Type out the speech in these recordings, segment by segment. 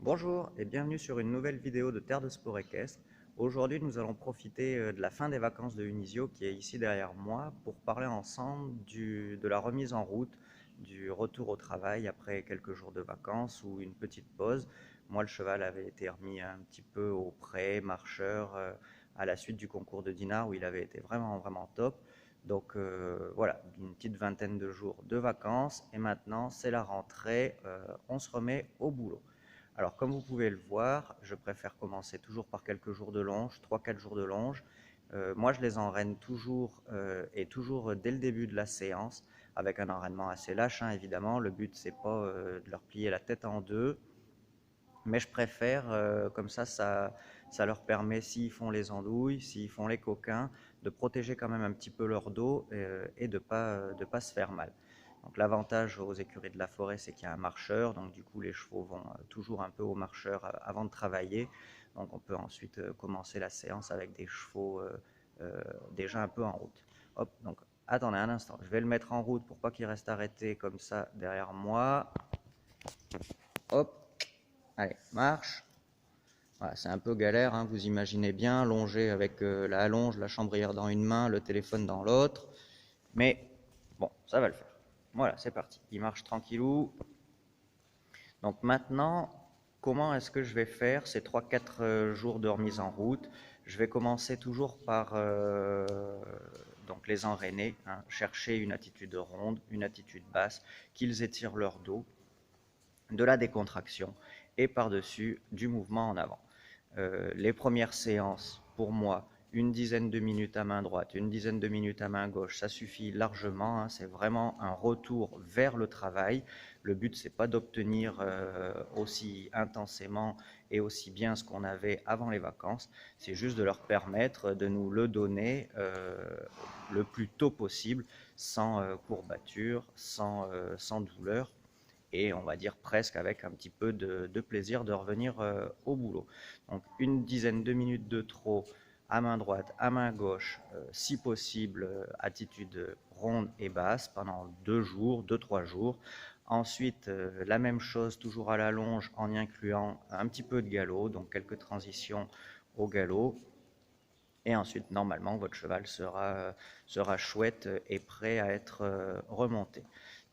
Bonjour et bienvenue sur une nouvelle vidéo de Terre de Sport Équestre. Aujourd'hui, nous allons profiter de la fin des vacances de Unisio qui est ici derrière moi pour parler ensemble de la remise en route, du retour au travail après quelques jours de vacances ou une petite pause. Moi, le cheval avait été remis un petit peu au pré, marcheur, à la suite du concours de Dinard où il avait été vraiment top. Donc voilà, une petite vingtaine de jours de vacances et maintenant c'est la rentrée, on se remet au boulot. Alors, comme vous pouvez le voir, je préfère commencer toujours par quelques jours de longe, 3-4 jours de longe. Moi, je les enraîne toujours et toujours dès le début de la séance, avec un enraînement assez lâche, hein, évidemment. Le but, c'est pas de leur plier la tête en deux, mais je préfère, comme ça leur permet, s'ils font les andouilles, s'ils font les coquins, de protéger quand même un petit peu leur dos et de pas se faire mal. Donc l'avantage aux écuries de la forêt, c'est qu'il y a un marcheur, donc du coup les chevaux vont toujours un peu au marcheur avant de travailler. Donc on peut ensuite commencer la séance avec des chevaux déjà un peu en route. Hop, donc attendez un instant, je vais le mettre en route pour pas qu'il reste arrêté comme ça derrière moi. Hop, allez, marche. Voilà, c'est un peu galère, hein, vous imaginez bien, longé avec la allonge, la chambrière dans une main, le téléphone dans l'autre. Mais bon, ça va le faire. Voilà, c'est parti. Il marche tranquillou. Donc maintenant, comment est-ce que je vais faire ces 3-4 jours de remise en route? Je vais commencer toujours par donc les enraîner, hein, chercher une attitude ronde, une attitude basse, qu'ils étirent leur dos, de la décontraction et par-dessus du mouvement en avant. Les premières séances, pour moi, une dizaine de minutes à main droite, une dizaine de minutes à main gauche, ça suffit largement, hein, c'est vraiment un retour vers le travail. Le but, c'est pas d'obtenir aussi intensément et aussi bien ce qu'on avait avant les vacances, c'est juste de leur permettre de nous le donner le plus tôt possible, sans courbature, sans douleur, et on va dire presque avec un petit peu de plaisir de revenir au boulot. Donc une dizaine de minutes de trop à main droite, à main gauche, si possible attitude ronde et basse pendant 2 jours, 2-3 jours. Ensuite, la même chose toujours à la longe en y incluant un petit peu de galop, donc quelques transitions au galop. Et ensuite, normalement, votre cheval sera chouette et prêt à être remonté.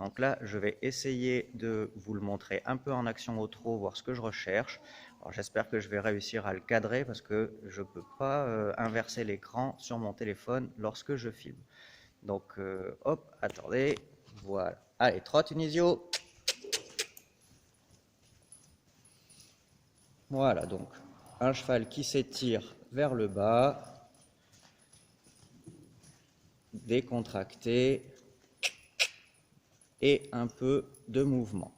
Donc là, je vais essayer de vous le montrer un peu en action au trot, voir ce que je recherche. Alors, j'espère que je vais réussir à le cadrer parce que je ne peux pas inverser l'écran sur mon téléphone lorsque je filme. Donc, hop, attendez, voilà. Allez, trotte Unisio. Voilà, donc un cheval qui s'étire vers le bas, décontracté, et un peu de mouvement.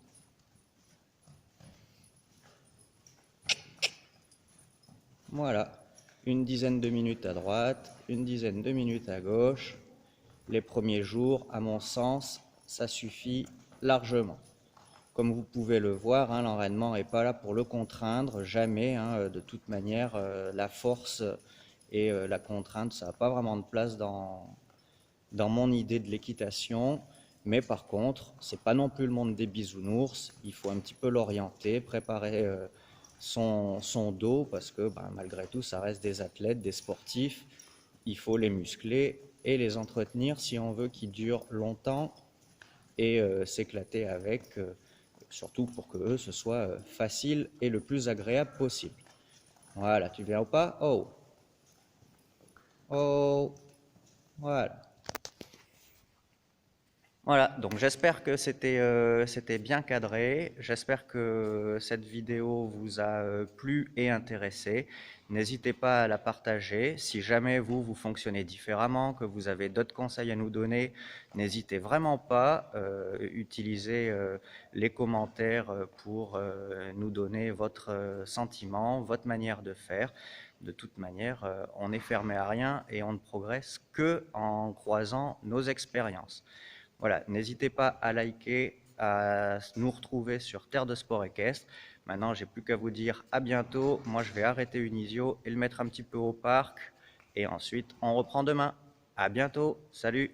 Voilà, une dizaine de minutes à droite, une dizaine de minutes à gauche. Les premiers jours, à mon sens, ça suffit largement. Comme vous pouvez le voir, hein, l'enraînement n'est pas là pour le contraindre, jamais. Hein, de toute manière, la force et la contrainte, ça n'a pas vraiment de place dans mon idée de l'équitation. Mais par contre, c'est pas non plus le monde des bisounours. Il faut un petit peu l'orienter, préparer son dos parce que malgré tout, ça reste des athlètes, des sportifs. Il faut les muscler et les entretenir si on veut qu'ils durent longtemps et s'éclater avec, surtout pour que eux, ce soit facile et le plus agréable possible. Voilà, tu viens ou pas? Oh, oh, voilà. Voilà, donc j'espère que c'était bien cadré. J'espère que cette vidéo vous a plu et intéressé. N'hésitez pas à la partager. Si jamais vous fonctionnez différemment, que vous avez d'autres conseils à nous donner, n'hésitez vraiment pas. Utilisez les commentaires pour nous donner votre sentiment, votre manière de faire. De toute manière, on n'est fermé à rien et on ne progresse que en croisant nos expériences. Voilà, n'hésitez pas à liker, à nous retrouver sur Terre de Sport Équestre. Maintenant, j'ai plus qu'à vous dire à bientôt. Moi, je vais arrêter Unisio et le mettre un petit peu au parc. Et ensuite, on reprend demain. À bientôt. Salut.